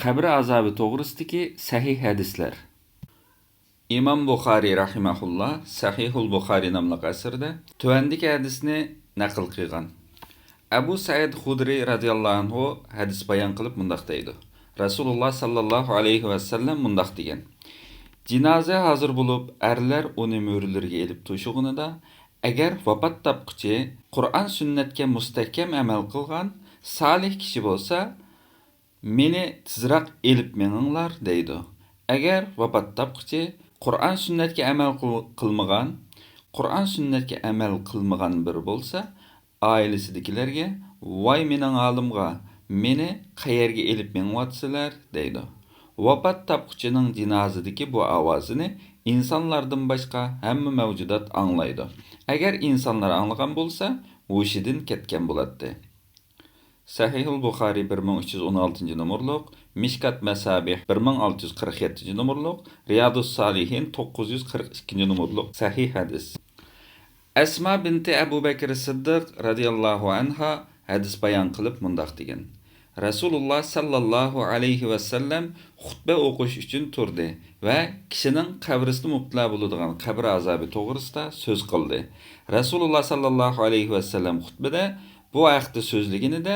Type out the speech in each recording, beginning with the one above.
Qabr azobi to'g'risidagi sahih hadislar. İmam Buxoriy rahimahullah Sahihul Buxoriy nomli asarda tuvandagi hadisni naql qilgan. Abu Said Xudri radhiyallohu anhu hadis bayon qilib mundaq deydi. Rasululloh sallallohu alayhi va sallam mundaq degan. Jinoza hozir bo'lib, erlar uni mo'rilarga elib to'shig'inida agar vafot topquchi Qur'on sunnatga mustahkam amal qilgan salih kishi bo'lsa, meni tezroq elib meninglar deydi. Agar vafot topquchi Qur'on sunnatga amal qilmagan bir bo'lsa, oilasidagilarga voy mening olimga, meni qayerga elib mengatsizlar deydi. Vafot topquchining jinozadagi bu ovozini insonlardan boshqa hamma mavjudot anglaydi. Agar insonlar anglagan bo'lsa, hushidan ketgan bo'ladi. Sahihul Buxoriy 1316 numurluq, Mishkat Masabih 1647 numurluq, Riyadus Salihin 942 numurluq sahih hadis. Asma binti Abu Bakr Siddiq radhiyallohu anha hadis bayon qilib mundaq degan. Rasululloh sallallohu alayhi va sallam xutba o'qish uchun turdi va kishining qabrisida mubtala bo'ladigan qabr azobi to'g'risida so'z qildi. Rasululloh sallallohu alayhi va sallam xutbada bu haqda so'zlaganida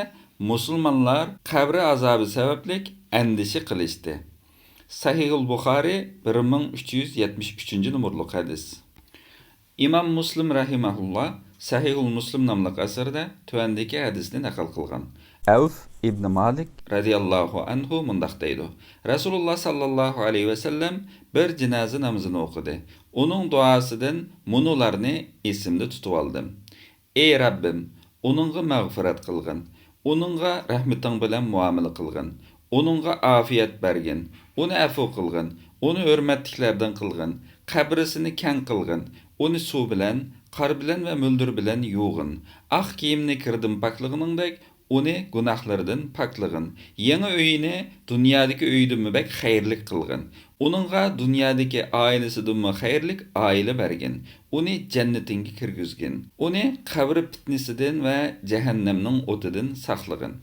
musulmonlar qabri azobi sabablik andishi qilishdi. Sahihul Buxoriy 1373 numurluq hadis. İmam Muslim rahimahullah Sahihul Muslim nomli asarda tuvandagi hadisni naql qilgan. Avf ibn Malik radhiyallohu anhu mundaq deydi. Rasululloh sallallohu alayhi va sallam bir jinoza namozini o'qidi. Uning duosidan munularni esimda tutib oldim. Ey Rabbim, uningga mag'firat qilgin. Uningga rahmeting bilan muomala qilgin. Uningga afiyat bergin. Uni afu qilgin. Uni hurmatliklardan qilgin. Qabrisini keng qilgin. Uni suv bilan, qor bilan va muldir bilan yuvgin. Oq kiyimni kirdim poklig'iningdek uni gunohlardan poklig'in. Yangi uyini dunyodagi uydan bak xayrlik qilgin. Uningga dunyodagi oilasidan xayrlik oila bergin. Uni jannatingga kirgizgin. Uni qabr fitnasidan va jahannamning o'tidan saqlagin.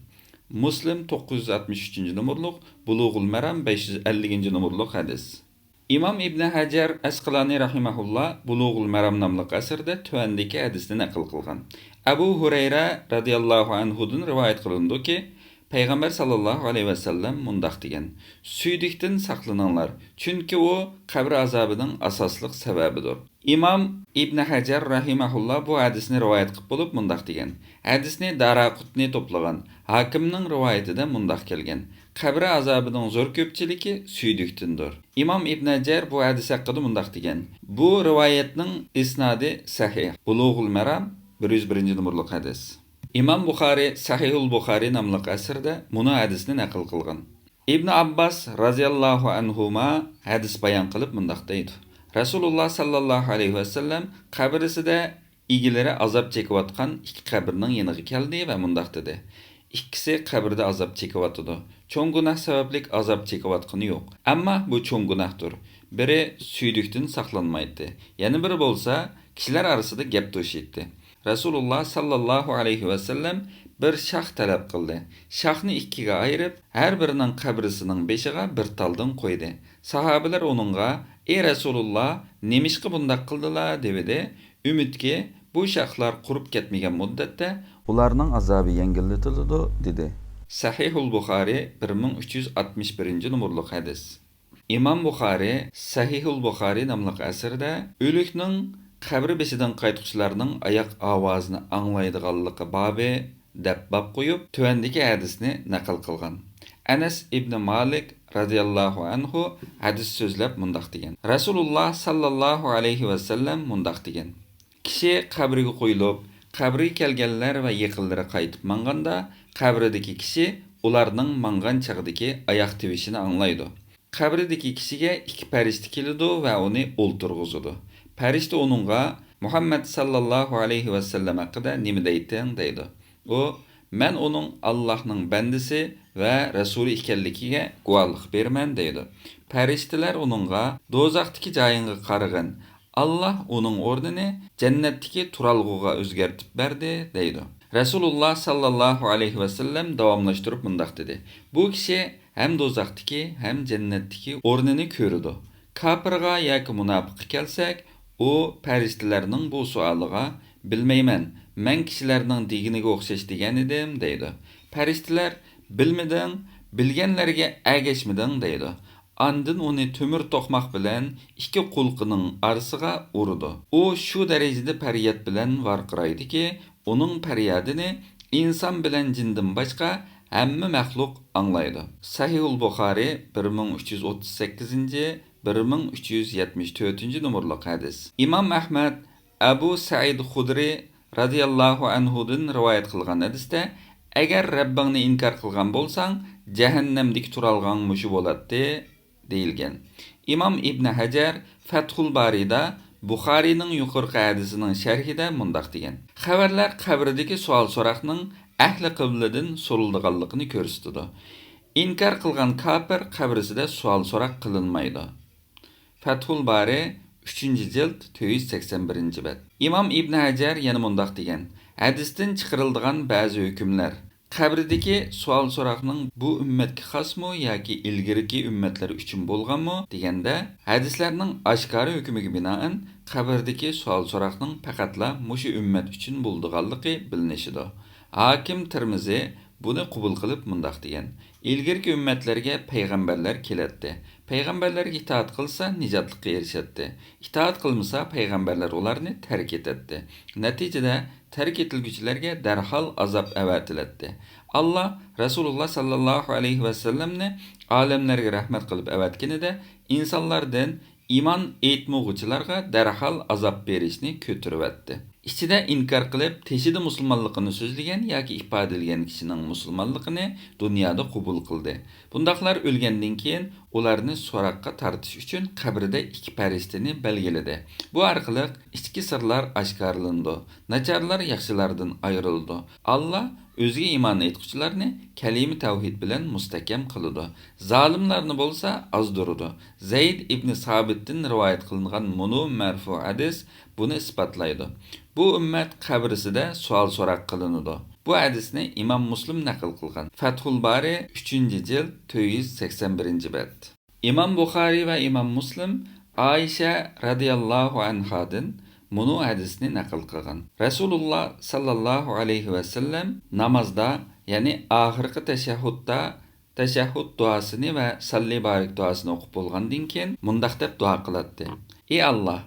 Muslim 963 numurluq, Buluğul Maram 550 numurluq hadis. İmam İbn Hajar Asqalani rahimahullah Buluğul Maram nomli asarda tuvandagi hadisni naql qilgan. Abu Hurayra radhiyallohu anhudan rivoyat qilindiki, Payg'ambar sallallohu alayhi va sallam mundaq degan: "Suydikdan saqlaninglar, chunki u qabr azobining asosliq sababidir." İmam İbn Hajar rahimahullah bu hadisni rivoyat qilib bo'lib mundaq degan. Hadisni Daraqutni to'plagan. Hakimning rivoyatida mundaq kelgan: Qabr azobining zo'r ko'pchiligi suydikdandir. İmam İbn Hajar bu hadis haqida mundaq degan. Bu rivoyatning isnodi sahih. Buluğul Maram 101 numurluq hadis. İmam Buxoriy Sahihul Buxoriy nomli asarda bunu hadisni naql qilgan. İbn Abbas radhiyallohu anhuma hadis bayon qilib mundaq deydi. Rasululloh sallallohu alayhi va sallam qabrisida igilari azob chekayotgan ikki qabrning yoniga keldi va mundaq dedi. İkisi qabrda azob chekayotdi. Cho'ng gunoh sabablik azob chekayotgani yo'q. Ammo bu cho'ng gunohdir. Biri suydikdan saqlanmaydi. Yana biri bo'lsa, kishilar orasida gap to'shiydi. Rasululloh sallallohu alayhi va sallam bir shox talab qildi. Shoxni ikkiga ayirib, har birining qabrisining beshiga bir taldan qo'ydi. Sahobalar uningga: "Ey Rasululloh, nemishqa bunday qildilar?" dedi. Umidki, bu shoxlar qurib ketmagan muddatda ularning azobi yengillitiladi dedi. Sahihul Buxoriy 1361 numurluq hadis. İmam Buxoriy Sahihul Buxoriy nomli asarda o'likning qabri beshidan qaytquchilarning oyoq ovozini anglaydiganligi bobi deb bab qo'yib, tuvandagi hadisni naql qilgan. Anas ibn Malik radhiyallohu anhu hadis so'zlab mundaq degan. Rasululloh sallallohu alayhi va sallam mundaq degan. Kishi qabriga qo'yilib, qabriga kelganlar va yaqinlari qaytib manganda, qabridagi kishi ularning mangan chaqdagi oyoq tivishini anglaydi. Qabridagi kishiga ikki farishta keladi va uni o'ltirg'izadi. Farishta uningga Muhammad sallallohu alayhi va sallam haqida nima deyting deydi. U: "Men uning Allohning bandisi va rasuli ekanligiga guvohlik berman" deydi. Farishtalar uningga do'zaxdagi joyingga qarag'in. Allah uning o'rnini jannatdagi turalg'uga o'zgartib berdi deydi. Rasululloh sallallohu alayhi va sallam davomlashtirib mundaq dedi. Bu kishi hem do'zaxdagi hem jannatdagi o'rnini ko'radi. Kafirga yoki munofiqqa kelsak, u farishtalarning bu savoliga bilmayman, men kishilarning deginiga o'xshash degan edim deydi. Farishtalar bilmiding, bilganlarga agashmiding deydi. Andın onu tömür toqmaq bilan ikki qo'lqining orasiga urdi. U shu darajada faryod bilan varqiraydiki, uning faryodini inson bilan jindan boshqa hamma maxluq anglaydi. Sahihul Buxoriy 1338 1374 numaralı hadis. İmam Ahmad Abu Said Xudri radıyallahu anhudan rivayet qilgan hadisda, agar Rabbingni inkor qilgan bo'lsang, jahannamdagi turalgan mushu bo'ladi deyilgan. İmam İbn Hajar Fathul Bari'da Buxariyning yuqorqi hadisining sharhida mundaq degan. Xabarlar qabridagi savol-so'roqning ahli qibladan so'rildiganligini ko'rsatadi. İnkar qilgan kafir qabrisida savol-so'roq qilinmaydi. Fathul Bari 3-cilt 281 bet. İmam İbn Hajar yana mundaq degan. Hadisdan chiqariladigan ba'zi hukmlar qabridagi savol-so'roqning bu ummatga xosmi yoki ilgirki ummatlar uchun bo'lganmi deganda, hadislarning oshkora hukmiga binoan qabrdagi savol-so'roqning faqatla mushu ummat uchun bo'lganligi bilinishidi. Hakim Tirmizi buni qabul qilib mundaq degan. İlgirki ummatlarga payg'ambarlar keladi. Payg'ambarlarga itoat qilsa nijotlikka erishadi. Itoat qilmasa payg'ambarlar ularni tark etadi. Natijada tark etilguchilarga darhol azob avatiladi. Allah Rasululloh sallallohu alayhi va sallamni olamlarga rahmat qilib avatganida insonlardan iymon etmog'uchilarga darhol azob berishni ko'taribdi. İçide inkar qilib, teshida musulmonligini so'zlagan yoki ifodalagan kishining musulmonligini dunyoda qabul qildi. Bundaqlar o'lgandan keyin ularni so'roqqa tortish uchun qabrida ikki farishtani belgiladi. Bu orqali ichki sirlar oshkorlandi. Nacharlar yaxshilardan ayrildi. Allah o'ziga iymon etuvchilarni kalima tavhid bilan mustahkam qiladi. Zolimlarni bo'lsa azdirdi. Zayd ibn Sabitdan rivoyat qilingan munu marfu hadis buni isbotlaydi. Bu ummat qabrisida savol-so'roq qilinadi. Bu hadisni Imam Muslim naql qilgan. Fathul Bari 3-cilt 281 bet. İmam Buxoriy va Imam Muslim Aisha radhiyallohu anhadan bunu hadisni naql qilgan. Rasululloh sallallohu alayhi va sallam namozda, ya'ni oxirgi tashahhud duosini va salli barik duosini o'qib bo'lgandan keyin mundaq deb duo qiladi. Ey Alloh,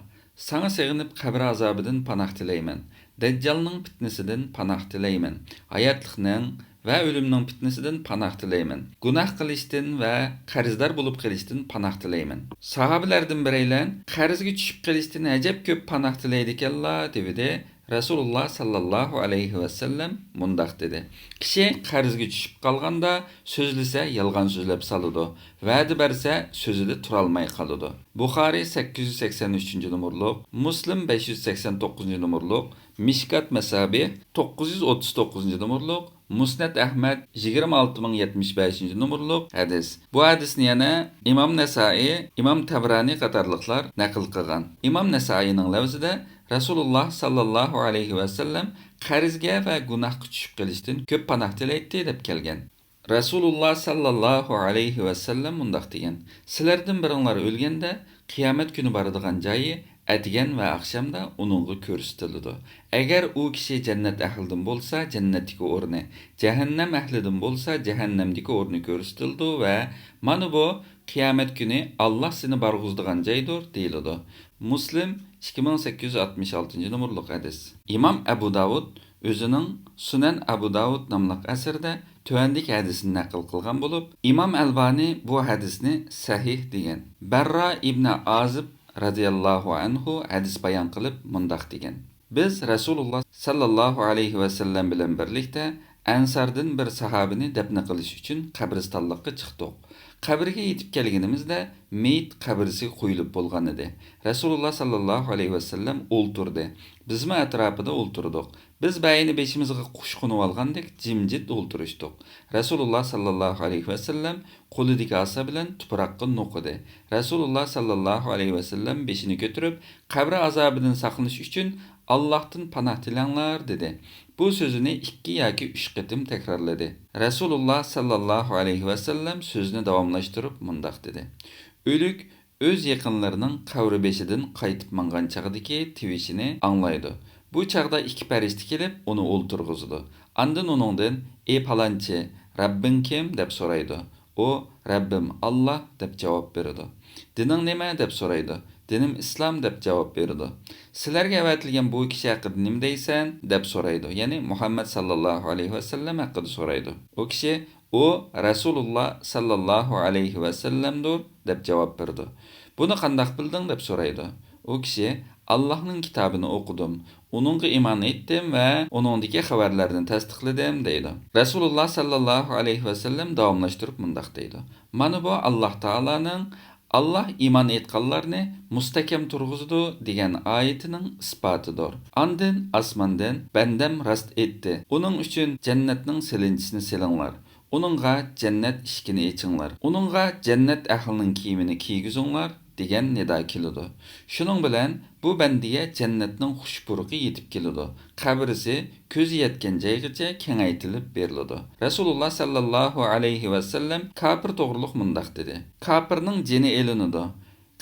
sana sığınıp qabr azabidan panoh tilayman. Dajjalning fitnasidan panoh tilayman. Hayotlikning va o'limning fitnasidan panoh tilayman. Gunoh qilishdan va qarzdor bo'lib qolishdan panoh tilayman. Sahobalardan biraylar qarzga tushib qolishdan ajab ko'p panoh tilaydi ekanlar dedi. Rasululloh sallallohu alayhi va sallam mundaq dedi. Kishi qarzga tushib qolganda so'zlasa yolg'on so'zlab soladi. Va'da bersa so'zida turolmay qoladi. Buxoriy 883 numaralı, Muslim 589 numaralı, Mishkat Masabi 939 numaralı, Musnad Ahmad 26075 numaralı hadis. Bu hadisni yana İmam Nasai, İmam Tabrani qatorliqlar naql qilgan. İmam Nasaining lafzida Rasululloh sallallohu alayhi va sallam qarzga va gunohga tushib qolishdan ko'p panoh tilaydi deb kelgan. Rasululloh sallallohu alayhi va sallam mundaq degan. Sizlardan biringlar o'lganda qiyomat kuni boradigan joyi atigan va oqshomda uningga ko'rsatiladi. Agar u kishi jannat ahlidan bo'lsa, jannatdagi o'rni, jahannam ahlidan bo'lsa, jahannamdagi o'rni ko'rsatildi va mana bu qiyomat kuni Alloh seni borg'izdigan joydir deyiladi. Muslim 2866 numaralı hadis. İmam Abu Davud o'zining Sunan Abu Davud nomli asarda tövəndik hadisini naql qilgan bo'lib, İmam Albani bu hadisni sahih degan. Barra ibn Azib radhiyallohu anhu hadis bayon qilib mundaq degan. Biz Rasululloh sallallohu alayhi va sallam bilan birlikda Ansardan bir sahobini dafn qilish uchun qabristonlikka chiqdik. Qabrga yetib kelganimizda meyit qabrisiga qo'yilib bo'lgan edi. Rasululloh sallallohu alayhi va sallam o'ltirdi. Bizmi atrofida o'ltirdik. Biz bəyini beşimizga qush qo'nib olgandek jimjit o'ltirishdik. Rasululloh sallallohu alayhi vasallam qo'lidagi asa bilan tuproqqa nuqidi. Rasululloh sallallohu alayhi vasallam beshini ko'tarib, qabri azobidan saqlanish uchun Allohdan panoh tilanglar dedi. Bu so'zini 2 yoki 3 qitim takrorladi. Rasululloh sallallohu alayhi vasallam so'zni davomlashtirib mundaq dedi. O'lik o'z yaqinlarining qabri beshidan qaytib mangan chaqdagi tivishini anglaydi. Bu chaqda 2 farishta kelib, uni o'ltirg'izdi. Andan uningdan: "Ey palanchi, Rabbing kim?" deb so'raydi. O: "Rabbim Alloh" deb javob beradi. "Dining nima?" deb so'raydi. "Dinim islom" deb javob beradi. "Sizlarga avatilgan bu kishi haqida nima deysan?" deb so'raydi. Ya'ni Muhammad sallallohu alayhi vasallam haqida so'raydi. O kishi: "O Rasululloh sallallohu alayhi vasallamdir" deb javob berdi. "Buni qandoq bilding?" deb so'raydi. O kishi: "Allohning kitobini o'qidim, uningga iymon etdim va uningdagi xabarlarni tasdiqladim" deydi. Rasululloh sallallohu alayhi vasallam davomlashtirib mundaq deydi. "Mana bu Alloh taolaning Allah iman etqanlarni mustahkam turg'izdi degan oyatining isbotidir. Andin osmondan bandam rost etdi. Uning uchun jannatning silinchini silinglar. Uningga jannat eshigini ochinglar. Uningga jannat ahlining kiyimini kiygizinglar" degan nido keladi. Shuning bilan bu bandiga jannatning xushpurg'i yetib keladi. Qabrisi ko'zi yetgan joygacha kengaytilib beriladi. Rasululloh sallallohu alayhi vasallam kafir to'g'riliq mundaq dedi. Kafirning jini elinadi.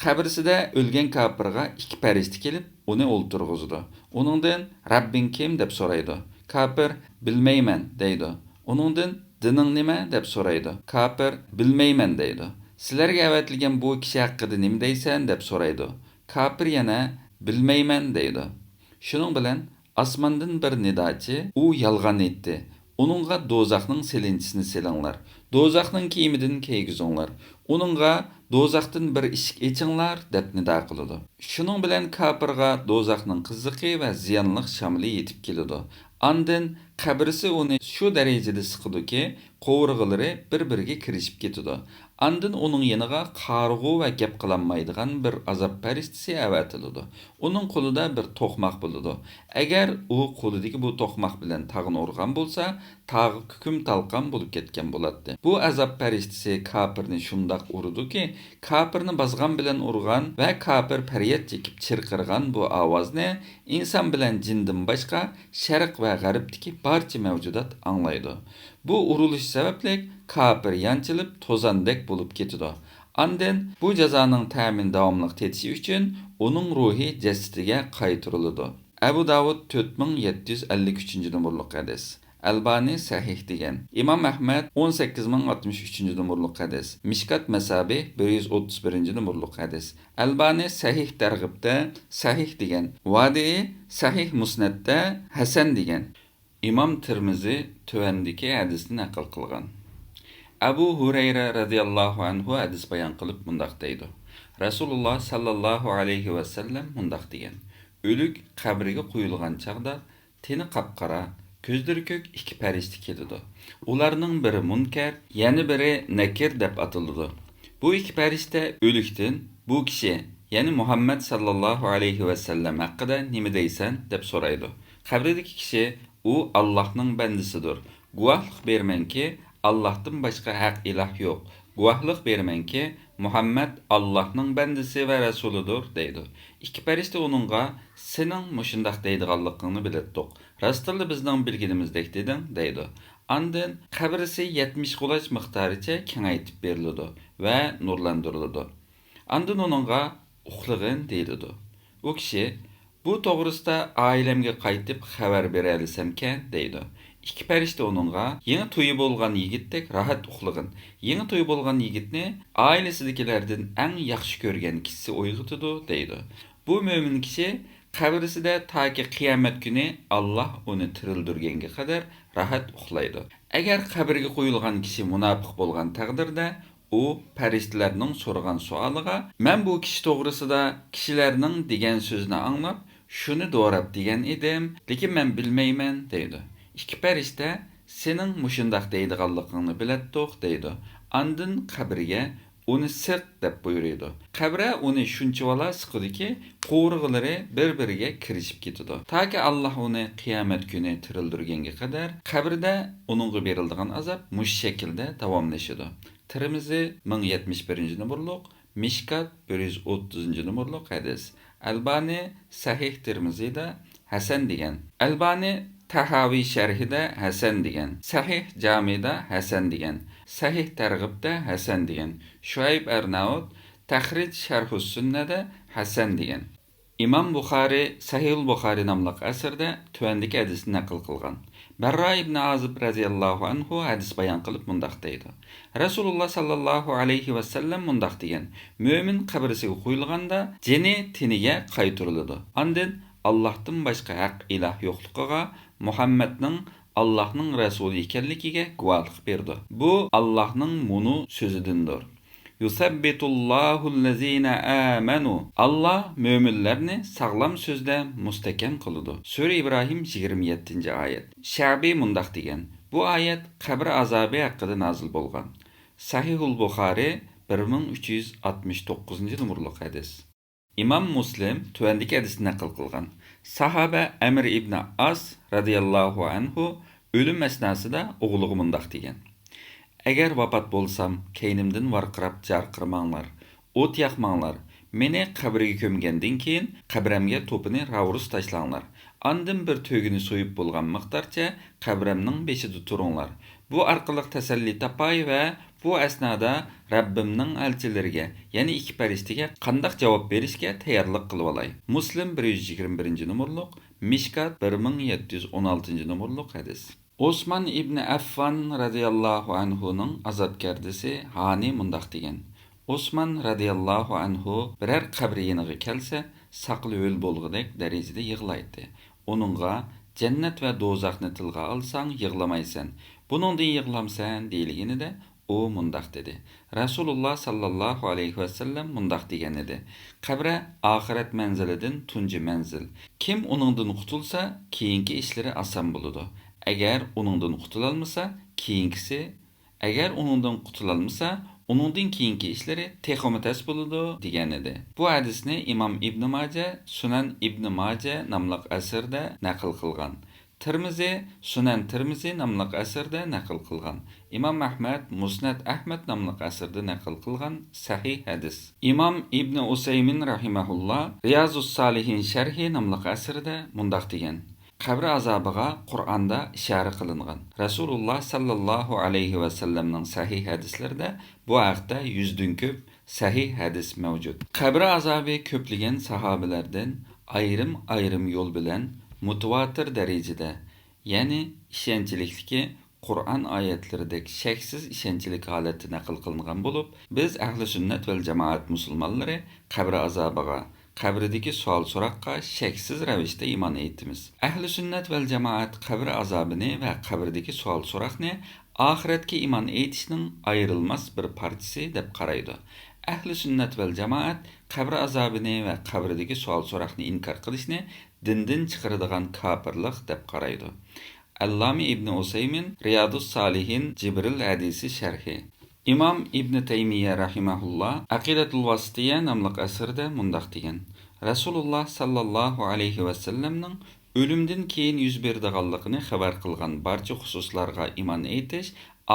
Qabrisida o'lgan kafirga 2 farishta kelib, uni o'ltirg'izdi. Uningdan: "Rabbing kim?" deb so'raydi. Kafir: "Bilmayman" deydi. Uningdan: "Dining nima?" deb so'raydi. Kafir: "Bilmayman" deydi. "Sizlarga avatilgan bu kishi haqida nima deysan?" deb so'raydi. Kafir yana: "Bilmayman" deydi. Shuning bilan osmondan bir nidochi: "U yolg'on etdi. Uningga do'zaxning silinchisini silinglar. Do'zaxning kiyimidan kiygizinglar. Uningga do'zaxdan bir eshik ochinglar" deb nido qiladi. Shuning bilan kafirga do'zaxning qiziqi va ziyonli shamli yetib keladi. Andin qabrisi uni shu darajada siqidiki, qovurg'ilari bir-biriga kirishib ketadi. Andin uning yeniga qarg'u va gap qilinmaydigan bir azob farishasi avatiladi. Uning qo'lida bir to'qmoq bo'ladi. Agar u qo'lidagi bu to'qmoq bilan tag'ni urgan bo'lsa, tag'i kukum talqon bo'lib ketgan bo'ladi. Bu azob farishasi kafirni shundoq uridiki, kafirni bozgan bilan urgan va kafir faryod chekib chirqirgan bu ovozni inson bilan jindan boshqa sharq va g'arbdagi barcha mavjudot anglaydi. Bu urilish sababli kafir yanchilib to'zandek bo'lib ketadi. Andin bu jazoning ta'min davomli tetishi uchun uning ruhi jasadiga qaytariladi. Abu Davud 4753 numurliq hadis. Albani sahih degan. İmam Ahmad 18063 numurliq hadis. Mishkat Masabi 131 numurliq hadis. Albani sahih targ'ibda sahih degan. Vadi sahih musnadda hasan degan. İmam Tirmizi tövendiki hadisni naql qilgan. Abu Hurayra radhiyallohu anhu hadis bayon qilib mundaq deydi. Rasululloh sallallohu alayhi vasallam mundaq degan. O'lik qabriga qo'yilgan chaqda teni qapqara, ko'zlari ko'k 2 farishta keladi. Ularning biri Munkar, yana biri Nakir deb atiladi. Bu 2 farishta o'likdan bu kishi, ya'ni Muhammad sallallohu alayhi vasallam haqida nima deysan deb so'raydi. Qabridagi kishi: "U Allohning bandisidir. Guvohlik bermanki, Allohdan boshqa haq iloh yo'q. Guvohlik bermanki, Muhammad Allohning bandisi va rasulidir" deydi. 2 farishta uningga: "Sening mushundaq deydiganligingni biletdik. Rastilla bizning bilginimizdek deding" deydi. Andin qabrisi 70 quloch miqdoricha kengaytib beriladi va nurlantiriladi. Andin uningga uxlag'in deyiladi. U kishi: "Bu to'g'risida oilamga qaytib xabar bera olsamkan" deydi. 2 farishta uningga: "Yeni to'yi bo'lgan yigitdek rahat uxlag'in. Yeni to'yi bo'lgan yigitni oilasidagilardan eng yaxshi ko'rgan kishisi uyg'otadi" deydi. Bu mo'min kishi qabrisida toki qiyomat kuni Alloh uni tirildirganga qadar rahat uxlaydi. Agar qabrga qo'yilgan kishi munofiq bo'lgan taqdirda, u farishtalarning so'ragan savoliga: "Men bu kishi to'g'risida kishilarning degan so'zni anglab, shuni do'rab degan edim, lekin men bilmayman" deydi. 2 farishta: "Sening mushundaq deydiganligingni biletdik" deydi. Andin qabriga uni siq deb buyuruydi. Qabra uni shunchavala siqidiki, qo'rg'ilari bir-biriga kirishib ketadi. Taki Alloh uni qiyomat kuni tirildirganga qadar qabrda uningga beriladigan azob mush shaklda davomlashadi. Tirmizi 1071-numurluq, Mishkat 130-numurluq hadis. Albani Sahih Tirmizida Hasan degan. Albani Tahaviy sharhida Hasan degan. Sahih Jamida Hasan degan. Sahih Targ'ibda Hasan degan. Shuayb Arnaud Tahrij Sharhus Sunnada Hasan degan. İmam Buxari Sahihul Buxari nomli asarda tuvandagi hadisni naql qilgan. Barra ibn Azib radhiyallohu anhu hadis bayon qilib mundaq deydi. Rasululloh sallallohu alayhi va sallam mundaq degan: Mo'min qabrisiga qo'yilganda jini tiniga qaytariladi. Ondan Allohdan boshqa haq iloh yo'qligiga, Muhammadning Allohning rasuli ekanligiga guvohlik berdi. Bu Allohning munu so'zidindir. Yusabbitullahul-lazina amanu. Allah müminlerini sağlam sözde müstehkem kılıdı. Sure İbrahim 27-ayet. Şabi mundaq degan. Bu ayet qabr azabı haqqida nazil bolgan. Sahihul Buxari 1369-numurluq hadis. İmam Muslim tuvandagi hadisni naql qilgan. Sahaba Amr ibn As radhiyallohu anhu ölüm esnasida o'g'liga mundaq degan: Agar vafot bo'lsam, keynimdan varqirab jarqirmanglar, o't yoqmanglar. Meni qabriga ko'mgandan keyin qabramga to'pini ravurus tashlanglar. Andin bir to'gini so'yib bo'lgan miqdorcha qabramning beshida turinglar. Bu orqali tasalli topay va bu asnoda Rabbimning elchilariga, ya'ni ikki farishtaga qanday javob berishga tayyorlik qilib olay. Muslim 121-numurluq, Mishkat 1716-numurluq hadis. Osman ibn Affan radhiyallohu anhuning azobgardisi Hani mundaq degan. Osman radhiyallohu anhu biror qabri yeniga kelsa, saqli o'l bo'lg'idek darajada yig'laydi. Uningga jannat va do'zaxni tilga olsang yig'lamaysan. Buningdan yig'lamsan deyilganida u mundaq dedi. Rasululloh sallallohu alayhi va sallam mundaq degan edi. Qabra oxirat manzilidan tunji manzil. Kim uningdan qutulsa, keyingi ishlari oson bo'ladi. Agar uningdan qutulolmasa, uningdan keyingi ishlari texomatas bo'ladi degan edi. Bu hadisni Imom Ibn Majah Sunan Ibn Majah nomli asarda naql qilgan. Tirmizi Sunan Tirmizi nomli asarda naql qilgan. Imom Ahmad Musnad Ahmad nomli asarda naql qilgan sahih hadis. Imom Ibn Usaymin rahimahulloh Riyazus Solihin sharhi nomli asarda mundaq degan: Qabr azobiga Qur'onda ishora qilingan. Rasululloh sallallohu alayhi va sallamning sahih hadislarida bu haqda 100dan ko'p sahih hadis mavjud. Qabr azobi ko'plagan sahobalardan ayrim yo'l bilan mutawatir darajada, ya'ni ishonchlikligi Qur'on oyatlaridek shaksiz ishonchlik holati naql qilingan bo'lib, biz ahli sunnat va jamoat musulmonlari qabr azobiga, qabridagi savol-so'roqqa shaksiz ravishda iymon etamiz. Ahli sunnat va jamoat qabr azobini va qabridagi savol-so'roqni oxiratga iymon etishning ayrilmas bir parchasi deb qaraydi. Ahli sunnat va jamoat qabr azobini va qabridagi savol-so'roqni inkor qilishni dindan chiqaradigan kofirlik deb qaraydi. Allami ibn Usaymin Riyadus Solihin Jibril hadisi sharhi. İmam İbn Taymiye rahimahullah Aqidatul Vasitiya nomli asarda mundaq degan: Rasululloh sallallohu alayhi va sallamning o'limdan keyin yuz beradiganligini xabar qilgan barcha xususlarga iymon etish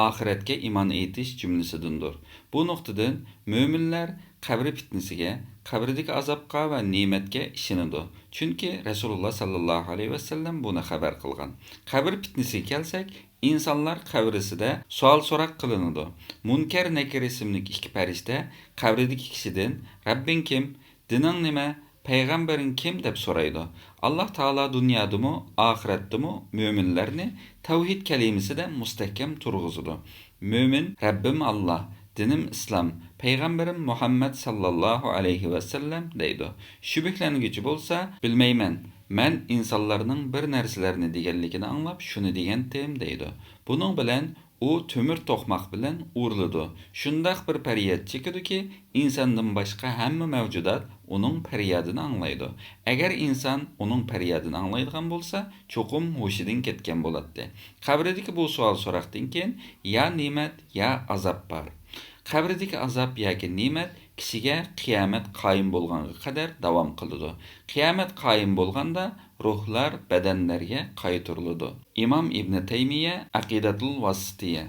oxiratga iymon etish jumlasidandir. Bu nuqtadan mo'minlar qabr fitnasiga, qabrdagi azobga va ne'matga ishonadi. Chunki Rasululloh sallallohu alayhi va sallam buni xabar qilgan. Qabr fitnasiga kelsak, İnsanlar qabrisida savol-so'roq qilinadi. Munkar Nakir ismli ikki farishta qabridagi kishidan Rabbing kim, dining nima, payg'ambaring kim deb so'raydi. Alloh taolo dunyodami, oxiratdami mo'minlarni tavhid kalimasida mustahkam turg'izadi. Mo'min Rabbim Alloh, dinim islom, payg'ambarim Muhammad sallallohu alayhi va sallam deydi. Shubhlanguchi bo'lsa, bilmayman. Men insonlarning bir narsalarni deganligini anglab, shuni degandim deydi. Buning bilan u temir to'qmoq bilan uriladi. Shundaq bir faryod chekadiki, insondan boshqa hamma mavjudot uning faryodini anglaydi. Agar inson uning faryodini anglaydigan bo'lsa, cho'qim hushidan ketgan bo'ladi. Qabridagi bu savol so'roqdan keyin ya ne'mat, ya azob bor. Qabrdagi azob yoki ne'mat kishiga qiyomat qoyim bo'lganga qadar davom qiladi. Qiyomat qoyim bo'lganda ruhlar badanlarga qaytariladi. Imom Ibn Taymiya Aqidatul Vasitiya